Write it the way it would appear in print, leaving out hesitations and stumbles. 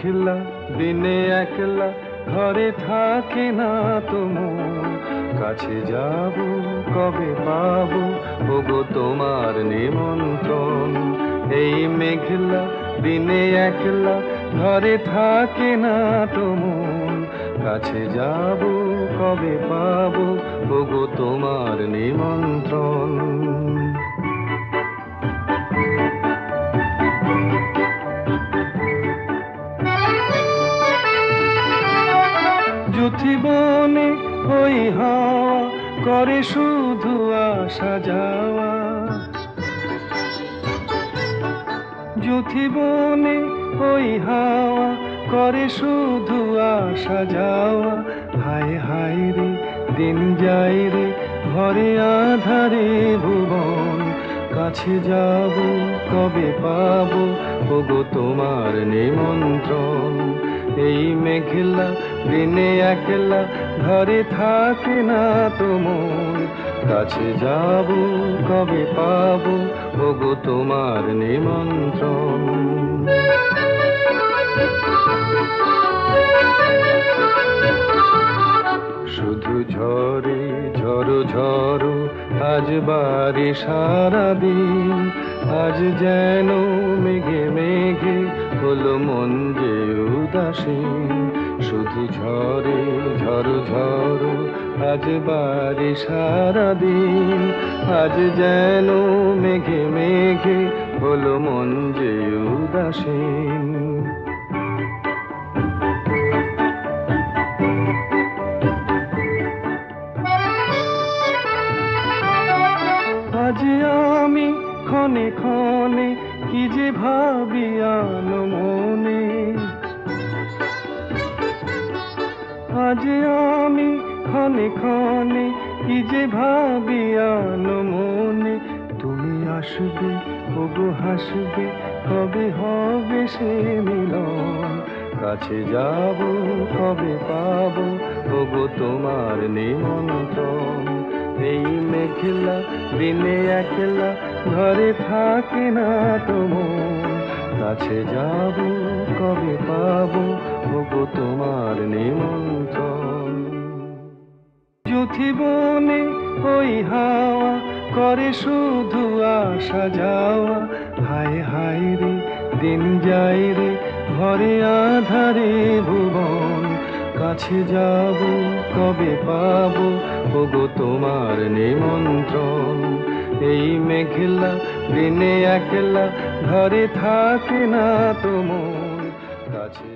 মেঘলা দিনে একলা ঘরে থাকে না তো মন, কাছে যাব কবে পাবো ওগো তোমার নিমন্ত্রণ। এই মেঘলা দিনে একলা ঘরে থাকে না তো মন, কাছে যাব কবে পাবো ওগো তোমার নিমন্ত্রণ। যুথিবনে ওই হাওয়া করে শুধু আসা যাওয়া, যুথিবনে ওই হাওয়া করে শুধু আসা যাওয়া। হায় হায় রে দিন যায় রে ঘরে আধারে ভুবন, কাছে যাব কবে পাবো ওগো তোমার নিমন্ত্রণ। এই মেঘলা দিনে একলা ঘরে থাকে না তো মন, কাছে যাব কবে পাবো ওগো তোমার নিমন্ত্রণ। শুধু ঝরে ঝড়ো ঝড়ো আজ বারে সারাদিন, আজ যেন মেঘে মেঘে হলো মন যে উদাসীন। শুধু ঝরে ঝড়ো ঝড়ো আজ বারে সারাদিন, আজ যেন মেঘে মেঘে হলো মন যে উদাসীন। আজ আমি ক্ষণে ক্ষণে কি যে ভাবি আনো মনে, আজ আমি ক্ষণে ক্ষণে কি যে ভাবি আনো মনে। তুমি আসবে ওগো হাসবে কবে হবে সে মিলন, কাছে যাব কবে পাবো ওগো তোমার নিমন্ত্রণ। এই মেঘলা দিনে একলা ঘরে থাকে না তো মন, কাছে যাব কবে পাবো ওগো তোমার নিমন্ত্রণ। যুথিবনে ওই হাওয়া করে শুধু আসা যাওয়া। হায় হায় রে দিন যায় রে ঘরে আধারে ভুবন, কাছে যাব কবে পাবো ওগো তোমার নিমন্ত্রণ। এই মেঘলা দিনে একলা ঘরে থাকে না তো মন, কাছে